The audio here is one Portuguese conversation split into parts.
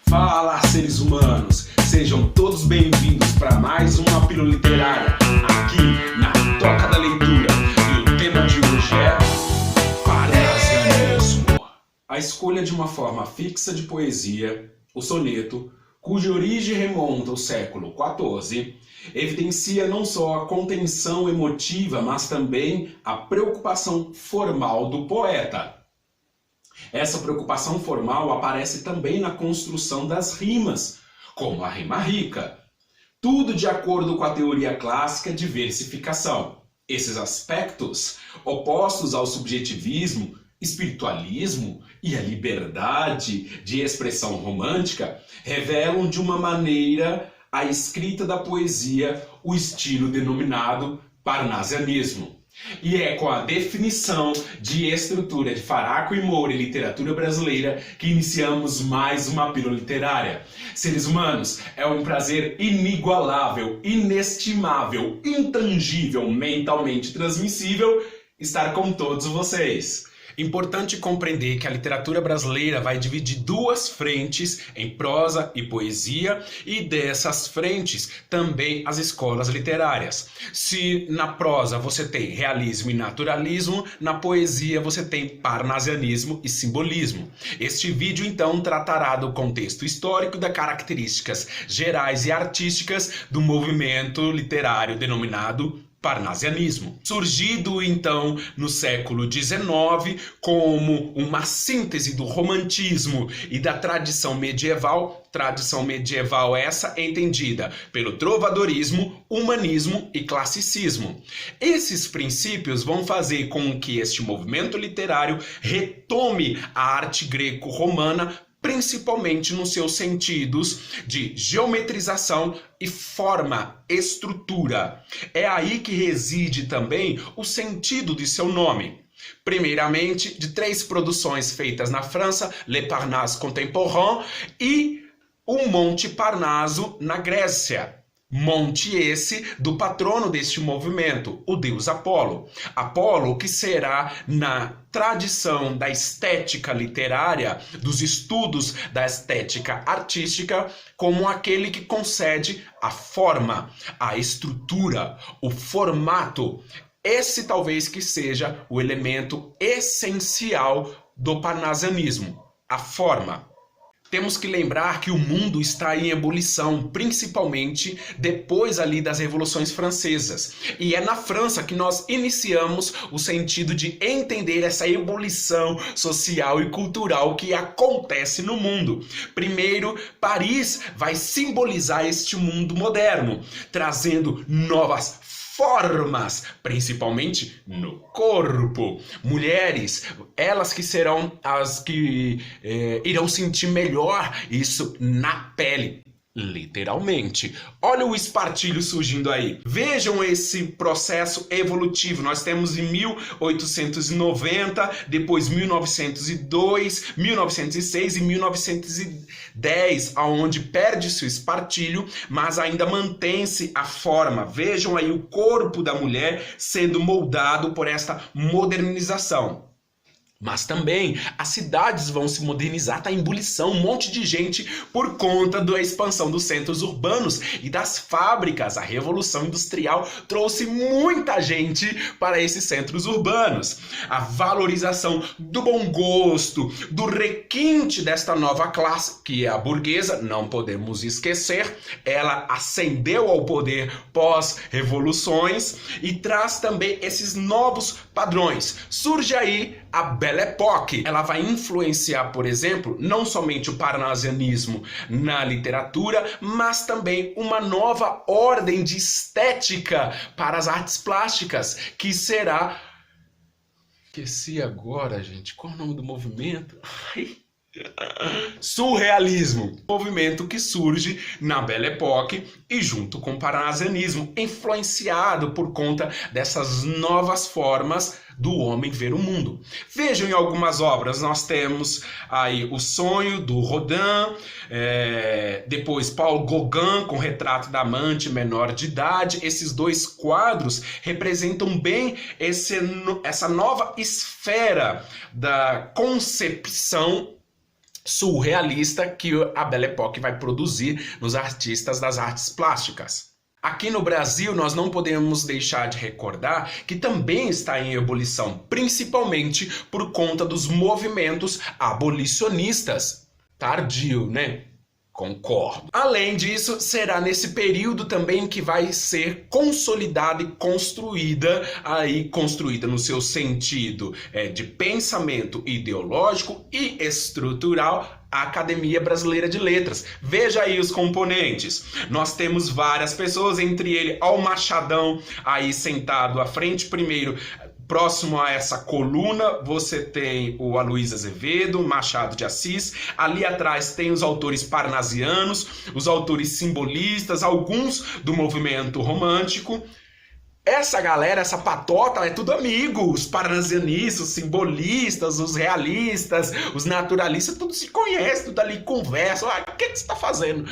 Fala, seres humanos! Sejam todos bem-vindos para mais uma pílula literária aqui na Toca da Leitura. E o tema de hoje é parnasianismo. A escolha de uma forma fixa de poesia, o soneto, cuja origem remonta ao século XIV, evidencia não só a contenção emotiva, mas também a preocupação formal do poeta. Essa preocupação formal aparece também na construção das rimas, como a rima rica. Tudo de acordo com a teoria clássica de versificação. Esses aspectos, opostos ao subjetivismo, espiritualismo e à liberdade de expressão romântica, revelam de uma maneira a escrita da poesia, o estilo denominado parnasianismo. E é com a definição de estrutura de Faraco e Moura em literatura brasileira que iniciamos mais uma pílula literária. Seres humanos, é um prazer inigualável, inestimável, intangível, mentalmente transmissível estar com todos vocês. Importante compreender que a literatura brasileira vai dividir duas frentes em prosa e poesia, e dessas frentes também as escolas literárias. Se na prosa você tem realismo e naturalismo, na poesia você tem parnasianismo e simbolismo. Este vídeo então tratará do contexto histórico e das características gerais e artísticas do movimento literário denominado parnasianismo, surgido então no século XIX como uma síntese do romantismo e da tradição medieval essa entendida pelo trovadorismo, humanismo e classicismo. Esses princípios vão fazer com que este movimento literário retome a arte greco-romana, principalmente nos seus sentidos de geometrização e forma, estrutura. É aí que reside também o sentido de seu nome. Primeiramente, de três produções feitas na França, Le Parnasse Contemporain e o Monte Parnaso na Grécia. Monte esse do patrono deste movimento, o deus Apolo. Apolo que será, na tradição da estética literária, dos estudos da estética artística, como aquele que concede a forma, a estrutura, o formato. Esse talvez que seja o elemento essencial do parnasianismo, a forma. Temos que lembrar que o mundo está em ebulição, principalmente depois ali das revoluções francesas. E é na França que nós iniciamos o sentido de entender essa ebulição social e cultural que acontece no mundo. Primeiro, Paris vai simbolizar este mundo moderno, trazendo novas formas, principalmente no corpo. Mulheres, elas que serão as que irão sentir melhor isso na pele. Literalmente. Olha o espartilho surgindo aí. Vejam esse processo evolutivo. Nós temos em 1890, depois 1902, 1906 e 1910, aonde perde-se o espartilho, mas ainda mantém-se a forma. Vejam aí o corpo da mulher sendo moldado por esta modernização. Mas também as cidades vão se modernizar, está em ebulição, um monte de gente por conta da expansão dos centros urbanos e das fábricas. A Revolução Industrial trouxe muita gente para esses centros urbanos. A valorização do bom gosto, do requinte desta nova classe, que é a burguesa, não podemos esquecer, ela ascendeu ao poder pós-revoluções e traz também esses novos padrões. Surge aí a Belle Époque. Ela vai influenciar, por exemplo, não somente o parnasianismo na literatura, mas também uma nova ordem de estética para as artes plásticas, que será... Esqueci agora, gente. Qual é o nome do movimento? Surrealismo, movimento que surge na Belle Époque e junto com o parnasianismo, influenciado por conta dessas novas formas do homem ver o mundo. Vejam em algumas obras, nós temos aí O Sonho, do Rodin, depois Paul Gauguin com Retrato da Amante Menor de Idade. Esses dois quadros representam bem essa nova esfera da concepção surrealista que a Belle Époque vai produzir nos artistas das artes plásticas. Aqui no Brasil, nós não podemos deixar de recordar que também está em ebulição, principalmente por conta dos movimentos abolicionistas. Tardio, né? Concordo. Além disso, será nesse período também que vai ser consolidada e construída no seu sentido de pensamento ideológico e estrutural, a Academia Brasileira de Letras. Veja aí os componentes. Nós temos várias pessoas, entre ele ao Machadão aí sentado à frente. Primeiro, próximo a essa coluna, você tem o Aloysio Azevedo, Machado de Assis. Ali atrás tem os autores parnasianos, os autores simbolistas, alguns do movimento romântico. Essa galera, essa patota, é tudo amigo. Os parnasianistas, os simbolistas, os realistas, os naturalistas, tudo se conhece, tudo ali conversa. O que você está fazendo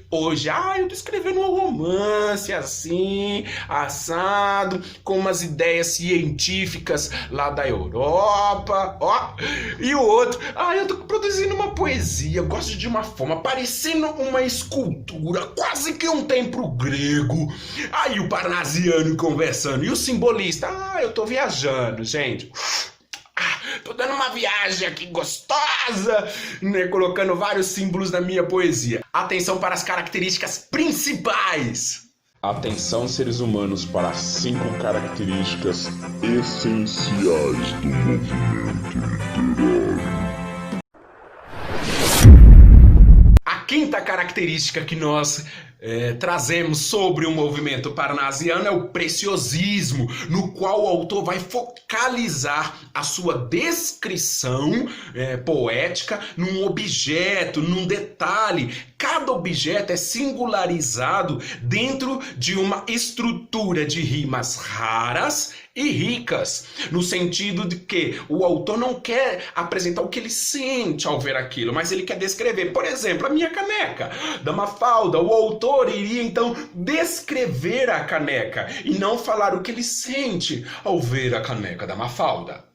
hoje? Eu tô escrevendo um romance assim, assado, com umas ideias científicas lá da Europa, E o outro, eu tô produzindo uma poesia, eu gosto de uma forma, parecendo uma escultura, quase que um templo grego. Aí o parnasiano conversando, e o simbolista, eu tô viajando, gente. Tô dando uma viagem aqui gostosa, né, colocando vários símbolos na minha poesia. Atenção para as características principais. Atenção, seres humanos, para as 5 características essenciais do movimento literário. A quinta característica que nós trazemos sobre o movimento parnasiano é o preciosismo, no qual o autor vai focalizar a sua descrição poética num objeto, num detalhe. Cada objeto é singularizado dentro de uma estrutura de rimas raras e ricas, no sentido de que o autor não quer apresentar o que ele sente ao ver aquilo, mas ele quer descrever. Por exemplo, a minha caneca da Mafalda, o autor iria então descrever a caneca e não falar o que ele sente ao ver a caneca da Mafalda.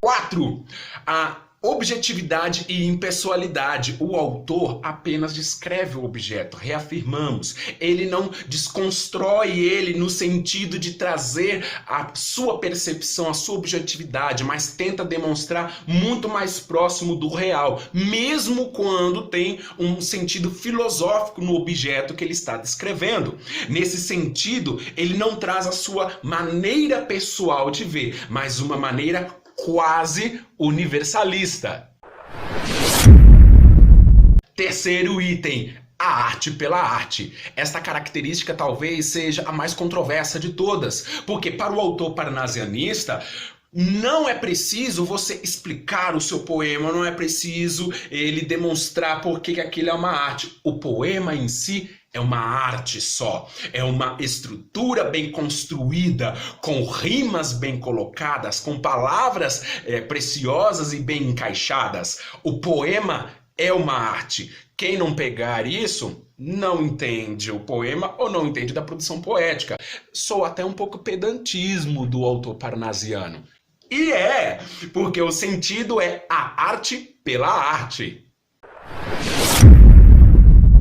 4. A objetividade e impessoalidade. O autor apenas descreve o objeto, reafirmamos. Ele não desconstrói ele no sentido de trazer a sua percepção, a sua objetividade, mas tenta demonstrar muito mais próximo do real, mesmo quando tem um sentido filosófico no objeto que ele está descrevendo. Nesse sentido, ele não traz a sua maneira pessoal de ver, mas uma maneira quase universalista. Terceiro item, a arte pela arte. Esta característica talvez seja a mais controversa de todas, porque para o autor parnasianista, não é preciso você explicar o seu poema, não é preciso ele demonstrar por que aquilo é uma arte. O poema em si é uma arte só, é uma estrutura bem construída, com rimas bem colocadas, com palavras preciosas e bem encaixadas. O poema é uma arte. Quem não pegar isso não entende o poema ou não entende da produção poética. Sou até um pouco pedantismo do autor parnasiano. E porque o sentido é a arte pela arte.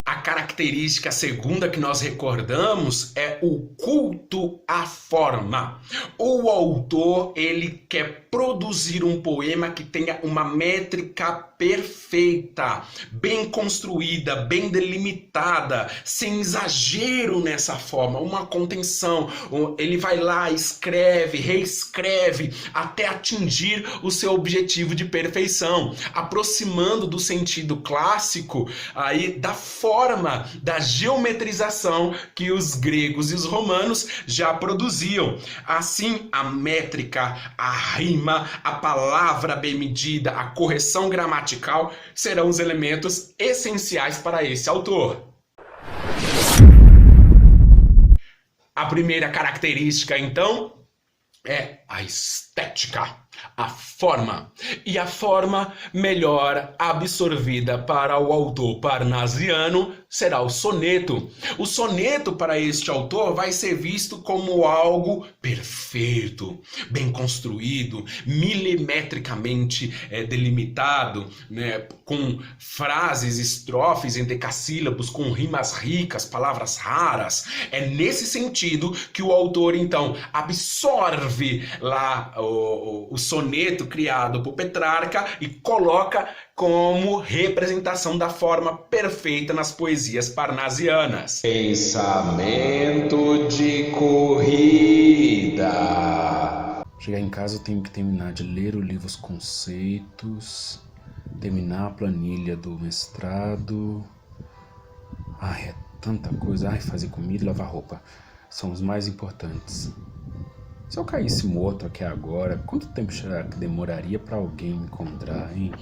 A característica segunda que nós recordamos é o culto à forma. O autor, ele quer produzir um poema que tenha uma métrica perfeita, bem construída, bem delimitada, sem exagero nessa forma, uma contenção. Ele vai lá, escreve, reescreve, até atingir o seu objetivo de perfeição, aproximando do sentido clássico aí da forma da geometrização que os gregos e os romanos já produziam. Assim, a métrica, a rima, a palavra bem medida, a correção gramatical serão os elementos essenciais para esse autor. A primeira característica, então, é a estética, a forma. E a forma melhor absorvida para o autor parnasiano será o soneto. O soneto, para este autor, vai ser visto como algo perfeito, bem construído, milimetricamente delimitado, né, com frases, estrofes em decassílabos, com rimas ricas, palavras raras. É nesse sentido que o autor, então, absorve lá o soneto criado por Petrarca e coloca como representação da forma perfeita nas poesias parnasianas. Pensamento de corrida. Chegar em casa eu tenho que terminar de ler o livro Os Conceitos, terminar a planilha do mestrado. Ai, é tanta coisa. Ai, fazer comida e lavar roupa são os mais importantes. Se eu caísse morto aqui agora, quanto tempo será que demoraria para alguém me encontrar, hein?